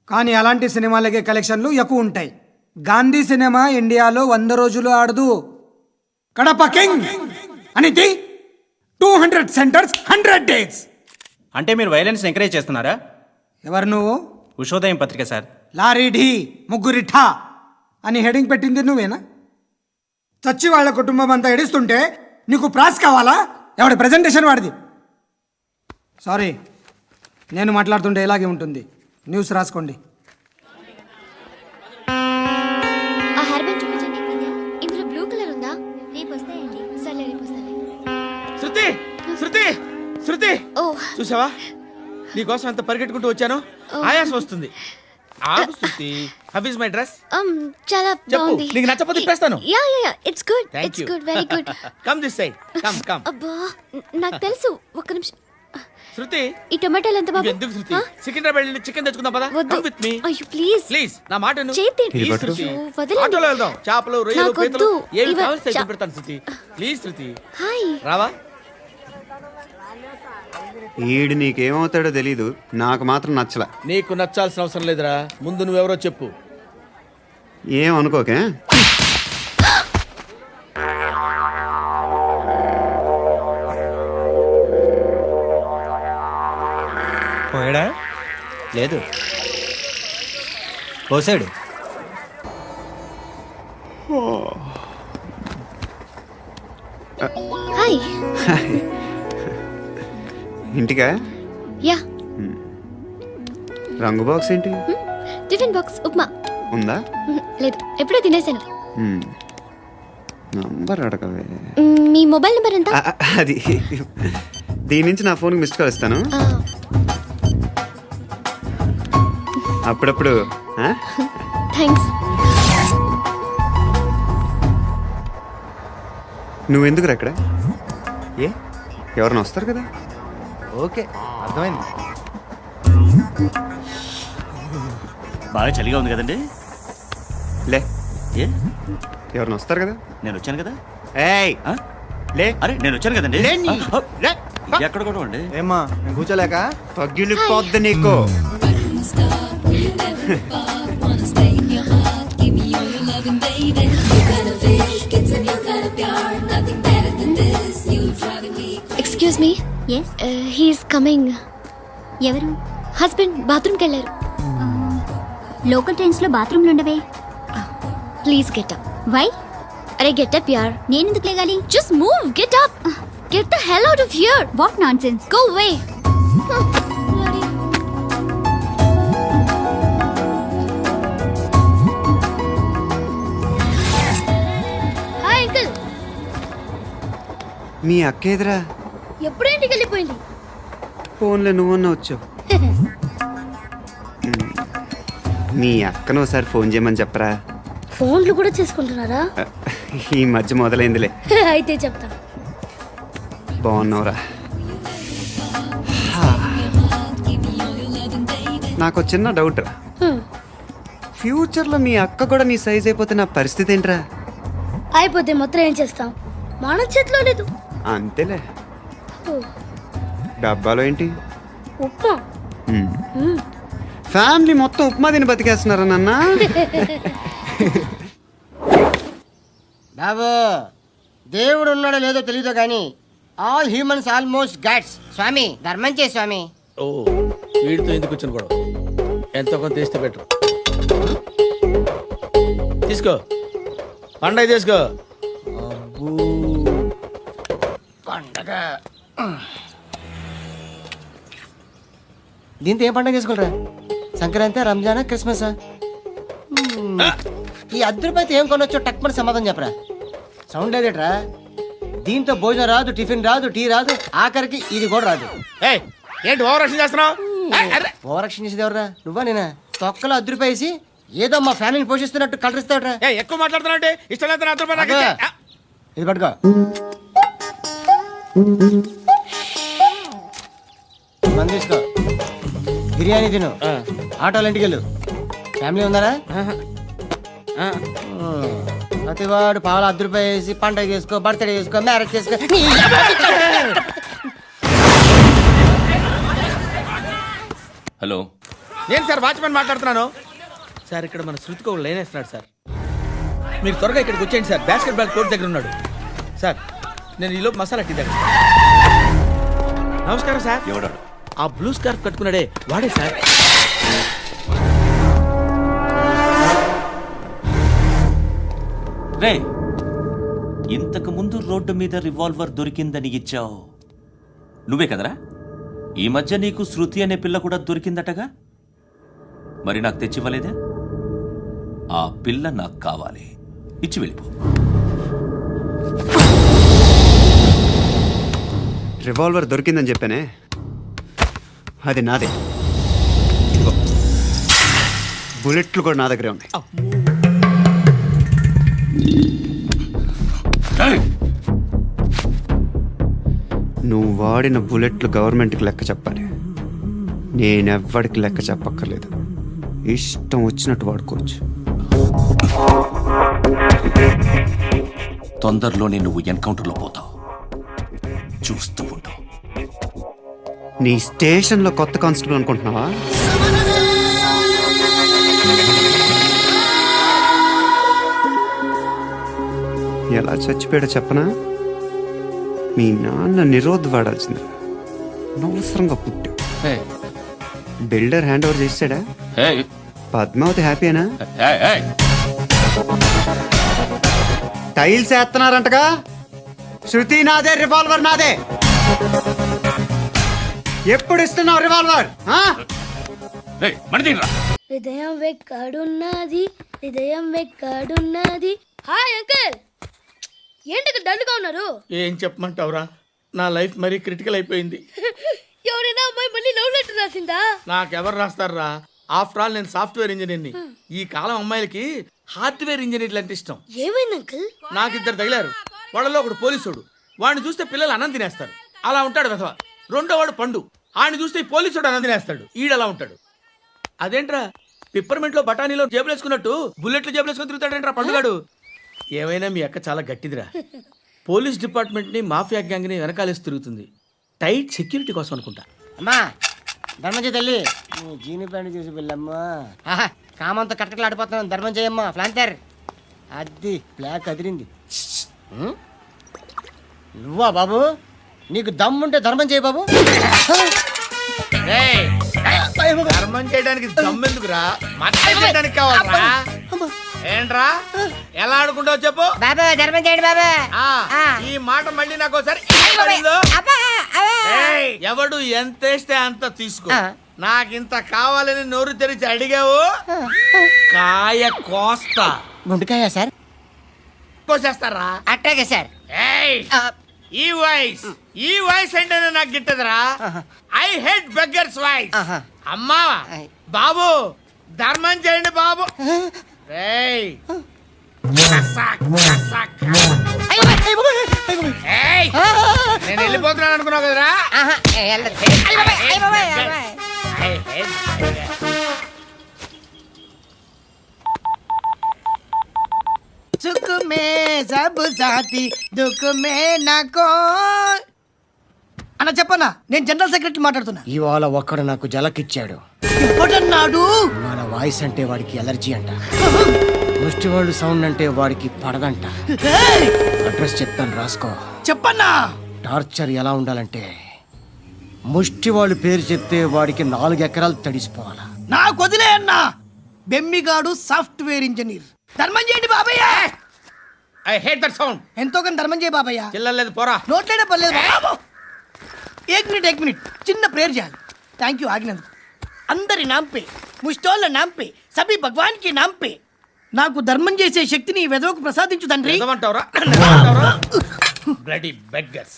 Speaker 10: కానీ అలాంటి సినిమాలకే కలెక్షన్లు ఎక్కువ ఉంటాయి. గాంధీ సినిమా ఇండియాలో 100 రోజులు ఆడదు. కడప కింగ్ అనేది 200 సెంటర్స్ 100 డేస్.
Speaker 8: అంటే మీరు వైలెన్స్ ఎంకరేజ్ చేస్తున్నారా?
Speaker 10: ఎవరు నువ్వు?
Speaker 8: ఉషోదయం పత్రిక సార్.
Speaker 10: లారీ ఢీ ముగ్గురి ఠా అని హెడింగ్ పెట్టింది నువ్వేనా? చచ్చి వాళ్ళ కుటుంబం అంతా ఎడుస్తుంటే నీకు ప్రాస్ కావాలా? ఎవడి ప్రజెంటేషన్ వాడిది. సారీ, నేను మాట్లాడుతుంటే ఇలాగే ఉంటుంది. న్యూస్ రాసుకోండి.
Speaker 3: ఆ హెయిర్ బ్యాండ్ చూపించండి. ఇందులో బ్లూ కలర్ ఉందా? రేపు వస్తాయండి. సర్లే, రేపు వస్తాయి.
Speaker 1: శృతి శృతి శృతి,
Speaker 3: ఓ
Speaker 1: చూసావా నీకోసం ఎంత పరిగెట్టుకుంటూ వచ్చాను. ఆయాసం వస్తుంది. ఆగు Shruti. How is my dress?
Speaker 3: చాలా
Speaker 1: చెప్పు.
Speaker 3: బాగుంది.
Speaker 1: నీకు నచ్చకపోతే తిప్పేస్తాను.
Speaker 3: Yeah yeah yeah, it's good.
Speaker 1: Thank
Speaker 3: it's
Speaker 1: you.
Speaker 3: Good, very good.
Speaker 1: Come this side. Come come.
Speaker 3: అబ్బా, నాకు తెలుసు. ఒక్క నిమిషం.
Speaker 1: శృతి,
Speaker 3: ఈ టొమాటోలు ఎంత బాబు?
Speaker 1: ఎందుకు శృతి? సికింద్రాబాద్ వెళ్ళి చికెన్ తెచ్చుకుందాం పదా.
Speaker 3: వద్దు.
Speaker 1: కమ్ విత్ మీ
Speaker 3: అయ్యో ప్లీజ్.
Speaker 1: ప్లీజ్. నా మాట విను.
Speaker 3: చేతి
Speaker 1: Please, శృతి.
Speaker 3: అయ్యో, వదలండి.
Speaker 1: ఆటోలో వెళ్దాం. చేపలు, రొయ్యలు,
Speaker 3: నాకు
Speaker 1: పీతలు
Speaker 3: వద్దు.
Speaker 1: ఏమి
Speaker 3: ఇవ-
Speaker 1: కావాలి
Speaker 3: చా-
Speaker 1: పెడతాను శృతి. Please Shruti.
Speaker 3: హాయ్.
Speaker 1: రావా?
Speaker 5: ఈడు నీకేమవుతాడో తెలీదు, నాకు మాత్రం నచ్చలా.
Speaker 1: నీకు నచ్చాల్సిన అవసరం లేదురా. ముందు నువ్వెవరో చెప్పు.
Speaker 5: ఏమనుకోకే.
Speaker 8: పోయాడా? లేదు, పోసాడు.
Speaker 3: హాయ్.
Speaker 5: ఇంటికా?
Speaker 3: యా.
Speaker 5: రంగు బాక్స్ ఏంటి?
Speaker 3: Tiffin box upma.
Speaker 5: ఉందా?
Speaker 3: లేదు, ఎప్పుడో తినేసాను.
Speaker 5: నంబర్ అడగవే.
Speaker 3: మీ మొబైల్ నెంబర్ ఎంత?
Speaker 5: అది దీని నుంచి నా ఫోన్కి మిస్డ్ కాల్ ఇస్తాను. అప్పుడప్పుడు.
Speaker 3: థ్యాంక్స్.
Speaker 5: నువ్వెందుకు అక్కడ?
Speaker 8: ఏ?
Speaker 5: ఎవరైనా వస్తారు కదా.
Speaker 8: ఓకే, అర్థమైంది.
Speaker 7: బాగా చలిగా ఉంది కదండి.
Speaker 5: లే,
Speaker 7: ఏ
Speaker 5: ఎవరైనా వస్తారు కదా.
Speaker 7: నేను వచ్చాను కదా.
Speaker 5: ఏయ్
Speaker 7: ఆ?
Speaker 5: లే.
Speaker 7: అరే నేను వచ్చాను కదండి.
Speaker 5: లే నీ. లే.
Speaker 7: ఎక్కడ కూడా అండి.
Speaker 8: ఏమ్మా, నేను కూర్చోలేక?
Speaker 5: పగిలిపోద్ది నీకు.
Speaker 3: Excuse me. Yes, he's coming. ఎవరు? హస్బెండ్ బాత్రూమ్కి వెళ్ళారు. లోకల్ ట్రైన్స్ లో బాత్రూమ్లు ఉండవే. Please get up. వై? అరే గెట్ అప్ యార్. నేను ఎందుకు లేగాలి? Just move, get up. Get the hell out of here. What nonsense. Go away.
Speaker 2: Hi uncle.
Speaker 5: మీ అక్క ఎదురా?
Speaker 2: ఎప్పుడు ఇంటికి వెళ్ళిపోయింది?
Speaker 5: ఫోన్లో నువ్వన్నా వచ్చావు. మీ అక్కను ఒకసారి ఫోన్ చేయమని చెప్పరా.
Speaker 2: ఫోన్లు కూడా చేసుకుంటున్నారా?
Speaker 5: ఈ మధ్య మొదలైందిలే.
Speaker 2: అయితే చెప్తా.
Speaker 5: బాగున్నావురా? నాకు చిన్న డౌట్ రా. ఫ్యూచర్లో మీ అక్క కూడా నీ సైజ్ అయిపోతే నా పరిస్థితి ఏంట్రా?
Speaker 2: అయిపోతే మొత్తం ఏం చేస్తాం? మన చేతిలో లేదు.
Speaker 5: అంతేలే. డబ్బాలో ఏంటి?
Speaker 2: ఉప్మా.
Speaker 5: ఫ్యామిలీ మొత్తం ఉప్మా తిని బతికేస్తున్నారా నాన్న?
Speaker 6: బాబు, దేవుడు ఉన్నాడో లేదో తెలియదు కానీ ఆల్ హ్యూమన్స్ ఆల్మోస్ట్ గాడ్స్. స్వామి ధర్మం చే స్వామి.
Speaker 1: ఓ, వీడితో ఎందుకు వచ్చిన గొడవ? ఎంతో కొంత తీస్తే బెటర్. తీసుకో, పండగ తీసుకో.
Speaker 6: పండగ దీంతో ఏం పండగ చేసుకోరా? సంక్రాంతి, రంజానా, క్రిస్మస్? ఈ రూపాయలతో ఏం కొనొచ్చో టక్మని సమాధానం చెప్పరా. సౌండ్ లేదేట్రా? దీంతో భోజనం రాదు, టిఫిన్ రాదు, టీ రాదు, ఆఖరికి ఇది కూడా రాదు.
Speaker 1: ఏయ్, ఏంటి ఓవర్ యాక్షన్ చేస్తున్నావు?
Speaker 6: ఓవరాక్షన్ చేసేది ఎవరా? నువ్వా నేనా? తొక్కలో రూపాయలు వేసి ఏదో మా ఫ్యామిలీని పోషిస్తున్నట్టు కలరిస్తావుట్రా.
Speaker 1: ఎక్కువ మాట్లాడుతున్నావు అంటే ఇష్టం లేదు. రూపాయలు నాకు ఇచ్చే.
Speaker 6: ఇది పట్టుకో. మంది తీసుకో, బిర్యానీ తిను, ఆటోలు ఇంటికి వెళ్ళు. ఫ్యామిలీ ఉన్నారా? ప్రతివాడు పావులు రూపాయలు వేసి పండగ చేసుకో, బర్త్డే చేసుకో, మ్యారేజ్ చేసుకో.
Speaker 7: హలో.
Speaker 1: నేను సార్ వాచ్మెన్ మాట్లాడుతున్నాను సార్. ఇక్కడ మన శృతికి ఒక లైన్ వేస్తున్నాడు సార్. మీరు త్వరగా ఇక్కడికి వచ్చేయండి సార్. బాస్కెట్ బాల్ కోర్ట్ దగ్గర ఉన్నాడు సార్. నేను ఈలోపు మసాలా టీ దగ్గర. నమస్కారం సార్.
Speaker 7: ఎవడాడు?
Speaker 1: ఆ బ్లూ స్కార్ఫ్ కట్టుకున్నాడే వాడే సార్.
Speaker 7: రే, ఇంతకు ముందు రోడ్డు మీద రివాల్వర్ దొరికిందని ఇచ్చావు నువ్వే కదరా? ఈ మధ్య నీకు శృతి అనే పిల్ల కూడా దొరికిందటగా? మరి నాకు తెచ్చివ్వలేదే? ఆ పిల్ల నాకు కావాలి, ఇచ్చి వెళ్ళిపో.
Speaker 5: రివాల్వర్ దొరికిందని చెప్పానే, అది నాదే. బుల్లెట్లు కూడా నా దగ్గరే ఉన్నాయి. నువ్వు వాడిన బుల్లెట్లు గవర్నమెంట్కి లెక్క చెప్పాలి. నేనెవ్వడికి లెక్క చెప్పక్కర్లేదు. ఇష్టం వచ్చినట్టు వాడుకోవచ్చు.
Speaker 7: తొందరలోనే నువ్వు ఎన్కౌంటర్లో పోతావు, చూస్తూ ఉంటావు.
Speaker 5: నీ స్టేషన్లో కొత్త కానిస్టేబుల్ అనుకుంటున్నావా? ఎలా చచ్చిపోయాడో చెప్పనా? మీ నాన్న నిరోధ్ వాడాల్సింది. అనవసరంగా పుట్టావు. బిల్డర్ హ్యాండ్ ఓవర్ చేసాడా? పద్మావతి హ్యాపీనా? టైల్స్ వేస్తున్నారంటగా. శృతి నాదే, రివాల్వర్ నాదే. ఎప్పుడు ఇస్తున్నావు రివాల్వర్?
Speaker 2: హృదయం వెక్కడున్నది, హృదయం వెక్కడున్నది. హాయ్ అంకుల్, ఏంటి డల్గా ఉన్నారు?
Speaker 1: ఏం చెప్పమంటావురా, నా లైఫ్ మరీ క్రిటికల్ అయిపోయింది.
Speaker 2: ఎవరైనా అమ్మాయి మళ్ళీ లవ్ లెటర్ రాసిందా?
Speaker 1: నాకెవరు రాస్తారా? ఆఫ్టర్ ఆల్ నేను సాఫ్ట్వేర్ ఇంజనీర్ని. ఈ కాలం అమ్మాయిలకి హార్డ్వేర్ ఇంజనీర్లు అంటే ఇష్టం.
Speaker 2: ఏమైంది అంకుల్?
Speaker 1: నాకు ఇద్దరు తగిలారు. వాళ్ళలో ఒకడు పోలీసుడు. వాడిని చూస్తే పిల్లలు అన్నం తినేస్తారు, అలా ఉంటాడు వెధవ. రెండో వాడు పండు. ఆడిని చూస్తే ఈ పోలీసుడు అన్నం తినేస్తాడు, ఈడలా ఉంటాడు. అదేంట్రా, పిప్పర్మెంట్ లో బఠానీలో జేబులు వేసుకున్నట్టు బుల్లెట్లు జేబులు వేసుకుని తిరుగుతాడేంట్రా పండుగాడు? ఏమైనా మీ అక్క చాలా గట్టిదిరా. పోలీస్ డిపార్ట్మెంట్ ని మాఫియా గ్యాంగ్ ని వెనకాలేసి తిరుగుతుంది. టైట్ సెక్యూరిటీ కోసం అనుకుంటా.
Speaker 6: అమ్మా ధర్మం చేయి తల్లి. జీని ప్యాంట్ చేసి వెళ్ళమ్మా. కామంతో కట్టకలాడిపోతున్నాను. ధర్మం చేయమ్మా. ఫ్లాంతర్ అది బ్లాక్ అదిరింది. నువ్వా బాబు? నీకు దమ్ముంటే ధర్మం చేయి బాబు.
Speaker 1: ధర్మం చేయడానికి దమ్మెందుకురా, మర్డర్ చేయడానికి కావాలరా. ఏంట్రా ఎలా ఆడుకుంటావు చెప్పు?
Speaker 6: బాబా ధర్మం చేయండి బాబా.
Speaker 1: ఈ మాట మళ్ళీ నాకు ఒకసారి. ఎవడు ఎంత వేస్తే అంత తీసుకో. నాకింత కావాలని నోరు తెరిచి అడిగావు, కాయ కోస్తా.
Speaker 6: గుండెకాయ సార్?
Speaker 1: కోసేస్తారా?
Speaker 6: అట్టాగే సార్.
Speaker 1: ఈ వాయిస్ అంటే నాకు గిట్టదురా. I hate beggars voice. అమ్మా బాబు ధర్మం చేయండి బాబు. నేను వెళ్ళిపోతున్నాను అనుకున్నావు కదరా.
Speaker 6: సుఖ మే సబ్ సాథీ దుఃఖ మే నాకో.
Speaker 10: అన్న చెప్పన్నా, నేను జనరల్ సెక్రటరీ మాట్లాడుతున్నా.
Speaker 6: ఇవాళ ఒక్కడు నాకు జలకిచ్చాడు.
Speaker 10: ఎవడన్నాడు?
Speaker 6: మన వాయిస్ అంటే వాడికి ఎలర్జీ అంట. ముష్టి వాళ్ళు సౌండ్ అంటే వాడికి పడదంట. అడ్రస్ చెప్తాను రాసుకో.
Speaker 10: చెప్పన్నా.
Speaker 6: టార్చర్ ఎలా ఉండాలంటే ముష్టి వాళ్ళు పేరు చెప్తే వాడికి 4 ఎకరాలు తడిసిపోవాలా.
Speaker 10: నాకు వదిలే అన్నా. బెమ్మిగాడు సాఫ్ట్వేర్ ఇంజనీర్. ధర్మం చేయండి బాబయ్య.
Speaker 1: I hate that sound.
Speaker 10: ఎంతో కానీ ధర్మం చేయ బాబయ్య.
Speaker 1: చిల్లలేదు పోరా.
Speaker 10: నోట్లేడే పర్లేదు బాబు. ఏక్ మినిట్ చిన్న ప్రేయర్ చేయాలి. థ్యాంక్ యూ ఆగినందుకు. అందరి నాంపే, ముష్టోళ్ళ నాంపే, సభీ భగవాన్ కి నాంపే నాకు ధర్మం చేసే శక్తిని ఈ వెదవకు ప్రసాదించు తండ్రి.
Speaker 1: Bloody beggars.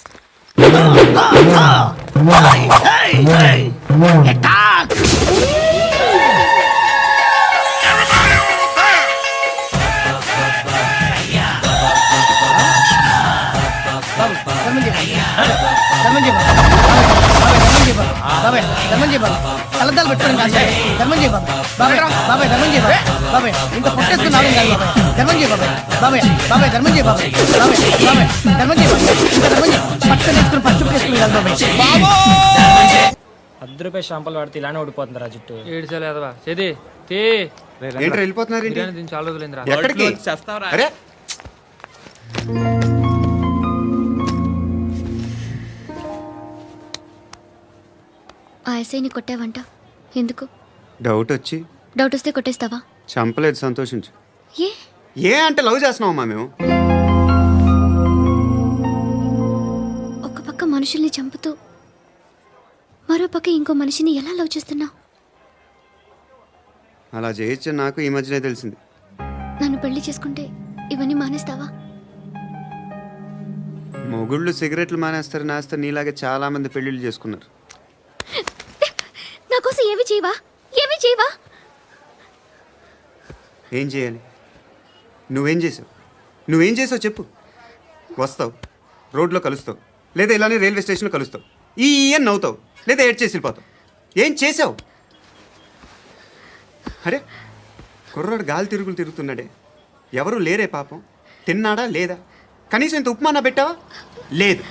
Speaker 10: కలదాలు పెట్టుకోండి కాదు. ధర్మం చేయ బాబాయ్. బాబాయ్ ధర్మం చేయ బాబాయ్. ఇంకా పుట్టేస్తున్నాడు కాదు బాబాయ్. ధర్మం చేయ బాబాయ్. బాబాయ్ ధర్మం చేయ బాబాయ్. ధర్మం చేయ బాబాయ్. ఇంకా ధర్మం చేయ. పట్టు నేర్చుకుని పట్టు వేసుకుని కాదు బాబాయ్.
Speaker 9: రూపాయి షాంపూలు వాడితే ఇలానే ఓడిపోతుంది రా జుట్టు ఏడ్చలేదవా చేది తీ
Speaker 5: ఏంటి వెళ్ళిపోతున్నారు ఏంటి?
Speaker 9: బిర్యానీ తిని చాలా రోజులైందిరా
Speaker 5: ఎక్కడికి?
Speaker 1: చేస్తావరా
Speaker 5: అరే
Speaker 3: ఆ ఎస్ఐని కొట్టావంట ఎందుకు?
Speaker 5: డౌట్ వచ్చి
Speaker 3: డౌట్ వస్తే కొట్టేస్తావా?
Speaker 5: చంపలేదు, సంతోషించు.
Speaker 3: ఏ
Speaker 5: ఏ అంటే లవ్ చేస్తున్నావమ్మా మేము.
Speaker 3: ఒక పక్క మనుషుల్ని చంపుతూ మరో పక్క ఇంకో మనిషిని ఎలా లవ్ చేస్తున్నావు?
Speaker 5: అలా చేయొచ్చు నాకు ఈ మధ్యనే తెలిసింది.
Speaker 3: నన్ను పెళ్లి చేసుకుంటే ఇవన్నీ మానేస్తావా?
Speaker 5: మొగుళ్ళు సిగరెట్లు మానేస్తారు, నేస్తారు. నీలాగే చాలా మంది పెళ్లిళ్ళు చేసుకున్నారు.
Speaker 3: నా కోసం ఏమి చేయవా? ఏమి చేయవా?
Speaker 5: ఏం చేయాలి? నువ్వేం చేసావు? నువ్వేం చేసావు చెప్పు. వస్తావు, రోడ్లో కలుస్తావు, లేదా ఇలానే రైల్వే స్టేషన్లో కలుస్తావు, ఈ అని నవ్వుతావు, లేదా ఏడ్ చేసి వెళ్ళిపోతావు. ఏం చేసావు? అరే కుర్రాడు గాలి తిరుగులు తిరుగుతున్నాడే, ఎవరు లేరే పాపం. తిన్నాడా లేదా? కనీసం ఇంత ఉప్మానా పెట్టావా? లేదు.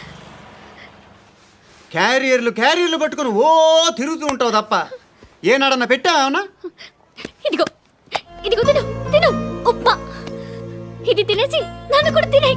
Speaker 5: క్యారియర్లు పట్టుకొని ఓ తిరుగుతూ ఉంటావు తప్ప ఏనాడన్నా పెట్టావా? అవునా?
Speaker 3: ఇదిగో ఇదిగో తిను తిను ఉప్మా. ఇది తినేసి నన్ను కూడా తినే.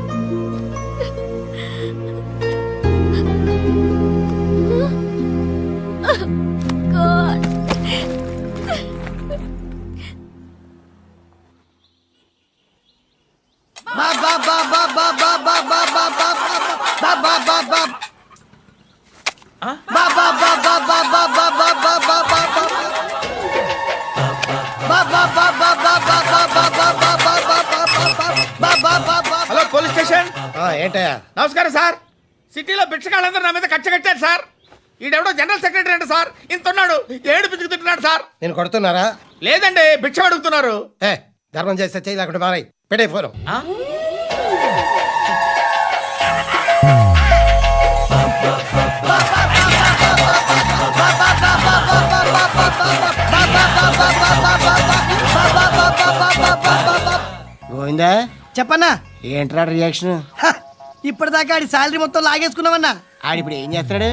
Speaker 1: Hello police station.
Speaker 6: ఏంటయ్యా?
Speaker 1: నమస్కారం సార్. సిటీలో భిక్షగాళ్ళందరూ నా మీద కచ్చ కట్టారు సార్. ఈడెవడో జనరల్ సెక్రటరీ అంట సార్. ఇంత ఉన్నాడు, ఏడు పిచ్చుకు తింటున్నాడు సార్.
Speaker 6: నేను కొడుతున్నారా?
Speaker 1: లేదండి, భిక్ష అడుగుతున్నారు.
Speaker 6: ఏ ధర్మం చేస్తే చేయి, లేకుండా మారాయి. పెట్టే ఫోను. గోవిందా
Speaker 11: చెప్పన్నా.
Speaker 6: ఏంట్రా రియాక్షన్?
Speaker 11: ఇప్పటిదాకా ఆడి శాలరీ మొత్తం లాగేసుకున్నావన్నా.
Speaker 6: ఆడిప్పుడు ఏం చేస్తున్నాడు?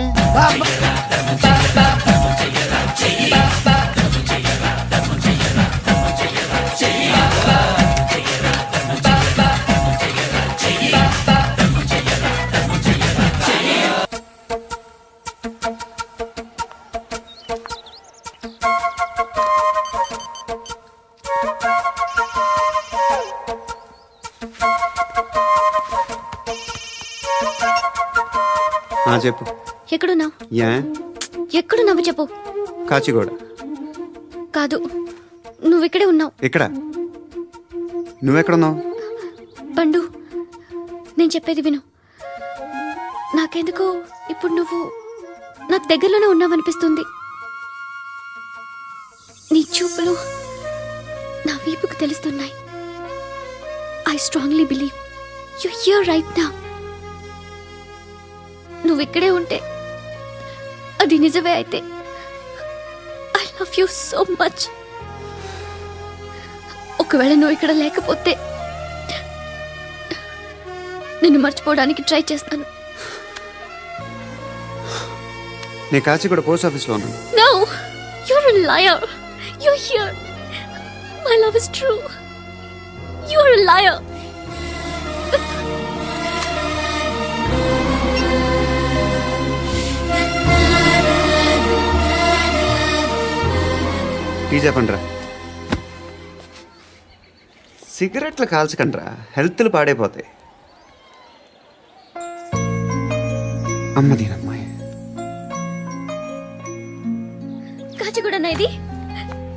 Speaker 5: చెప్పు.
Speaker 3: ఎక్కడున్నావు?
Speaker 5: యా
Speaker 3: ఎక్కడున్నావు చెప్పు.
Speaker 5: కాచిగూడ.
Speaker 3: కాదు, నువ్వు ఇక్కడే ఉన్నావు.
Speaker 5: ఇక్కడ? నువ్వెక్కడున్నావు?
Speaker 3: పండు, నేను చెప్పేది విను. నాకెందుకో ఇప్పుడు నువ్వు నాకు దగ్గరలోనే ఉన్నావనిపిస్తుంది. నీ చూపులు నా వీపుకు తెలుస్తున్నాయి. I strongly believe you here right now. నువ్వు ఇక్కడే ఉంటే అది నిజమే అయితే I love you so much. ఒకవేళ నువ్వు ఇక్కడ లేకపోతే నిన్ను మర్చిపోవడానికి ట్రై చేస్తాను.
Speaker 5: నేను కాచిగూడ పోస్ట్ ఆఫీస్లో ఉన్నాను.
Speaker 3: No, you're a liar. You're here. My love is true. You're a liar.
Speaker 5: Tea చెప్పండిరా. సిగరెట్లు కాల్చకండ్రా, హెల్త్లు పాడైపోతాయి. అమ్మదీనమ్మాయి.
Speaker 3: కాచిగూడనా ఇది?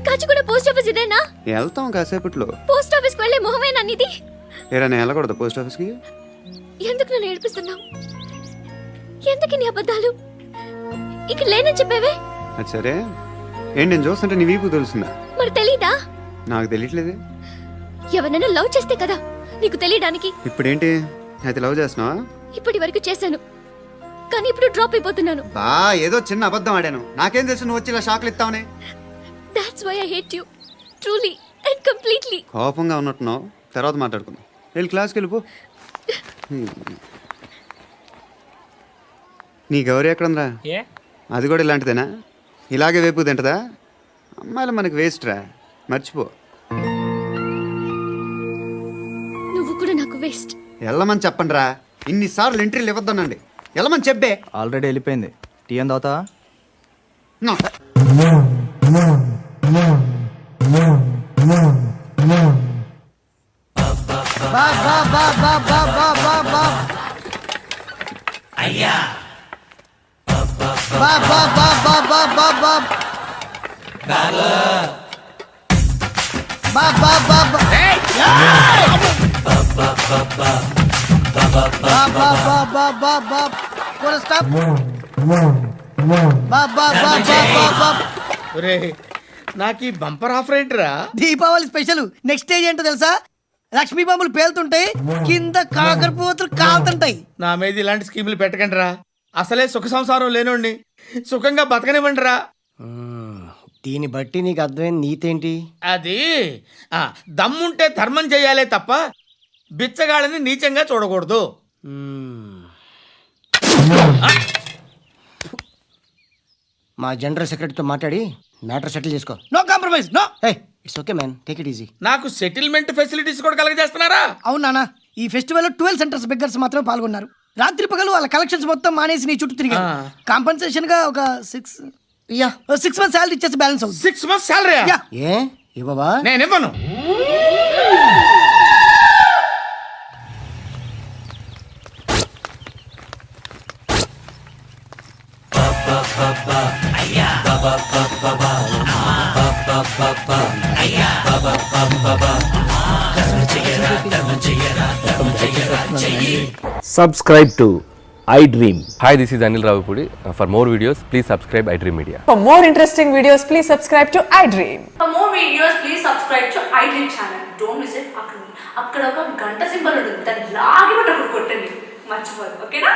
Speaker 3: కాచిగూడ పోస్ట్ ఆఫీస్ ఇదేనా?
Speaker 5: వెళ్తాం కాసేపట్లో.
Speaker 3: పోస్ట్ ఆఫీస్కి వెళ్ళే మొహమేనా నీది?
Speaker 5: ఏరా నేను వెళ్ళకూడదు పోస్ట్ ఆఫీస్కి?
Speaker 3: ఎందుకు నన్ను ఏడిపిస్తున్నావు? ఎందుకు నీ అబద్ధాలు? ఇక్కడ లేనని చెప్పేవే.
Speaker 5: అది సరే, ఏంటి నేను చూస్తుంటే నీ వీపు తెలుస్తుందా?
Speaker 3: మరి తెలీదా?
Speaker 5: నాకు తెలియట్లేదే.
Speaker 3: ఎవరైనా లవ్ చేస్తే కదా నీకు తెలియడానికి.
Speaker 5: ఇప్పుడేంటి అయితే లవ్ చేస్తున్నావా?
Speaker 3: ఇప్పటి వరకు చేశాను, కానీ ఇప్పుడు డ్రాప్ అయిపోతున్నాను.
Speaker 5: బా ఏదో చిన్న అబద్ధం ఆడాను. నాకేం తెలుసు నువ్వు వచ్చి ఇలా షాక్లు ఇస్తావనే.
Speaker 3: That's why I hate you. Truly and completely.
Speaker 5: కోపంగా ఉన్నట్టున్నావు, తర్వాత మాట్లాడుకుందాం. వెళ్ళి క్లాస్కి వెళ్ళిపో. నీ గౌరీ ఎక్కడుందిరా?
Speaker 9: ఏ
Speaker 5: అది కూడా ఇలాంటిదేనా? ఇలాగే వేపు తింటదా? అమ్మాయిలు మనకి వేస్ట్ రా, మర్చిపో.
Speaker 3: నువ్వు కూడా నాకు వేస్ట్.
Speaker 5: వెళ్ళమని చెప్పండి రా, ఇన్నిసార్లు ఎంట్రీలు ఇవ్వద్దనండి. వెళ్ళమని చెప్పే.
Speaker 8: ఆల్రెడీ వెళ్ళిపోయింది. టీ అని తాగుతావా?
Speaker 5: నో.
Speaker 11: నాకు ఈ బంపర్ ఆఫర్ ఏంటిరా? దీపావళి స్పెషల్. నెక్స్ట్ స్టేజ్ ఏంటో తెలుసా? లక్ష్మీ బాంబులు పేలుతుంటాయి, కింద కాకరపోతులు కాలుతుంటాయి.
Speaker 1: నా మీద ఇలాంటి స్కీములు పెట్టకండి రా. అసలే సుఖ సంసారం లేనోండి, సుఖంగా బతకనివ్వండి రా.
Speaker 6: దీన్ని బట్టి నీకు అర్థమైన నీతేంటి?
Speaker 1: అది దమ్ముంటే ధర్మం చేయాలే తప్ప బిచ్చగాళ్ళని నీచంగా చూడకూడదు.
Speaker 6: మా జనరల్ సెక్రటరీతో మాట్లాడి మ్యాటర్ సెటిల్ చేసుకో.
Speaker 11: No compromise, no.
Speaker 6: It's okay man, take it easy.
Speaker 1: నాకు సెటిల్మెంట్ ఫెసిలిటీస్ కూడా కలగజేస్తున్నారా?
Speaker 11: అవును నాన్న, ఈ ఫెస్టివల్ 12 సెంటర్స్ బెగ్గర్స్ మాత్రమే పాల్గొన్నారు. రాత్రి పగలు వాళ్ళ కలెక్షన్స్ మొత్తం మానేసి నీ చుట్టూ తిరిగారు. కాంపన్సేషన్ గా ఒక 6 మంత్స్ శాలరీ ఇచ్చేసి బ్యాలెన్స్ అవుతుంది.
Speaker 1: 6 months salary?
Speaker 6: ఏ ఇవ్వవా?
Speaker 1: నేను ఇవ్వను.
Speaker 12: Subscribe to iDream. Hi, this is Anil Ravipudi. For more videos, please subscribe iDream Media.
Speaker 13: For more interesting videos, please subscribe to iDream.
Speaker 14: For more videos, please subscribe to iDream channel. Don't miss it. అక్కడ ఒక గంట symbol ఉంటుంది, దాన్ని లాగి పట్టుకొని కొట్టండి, మర్చిపోదు. ఓకేనా?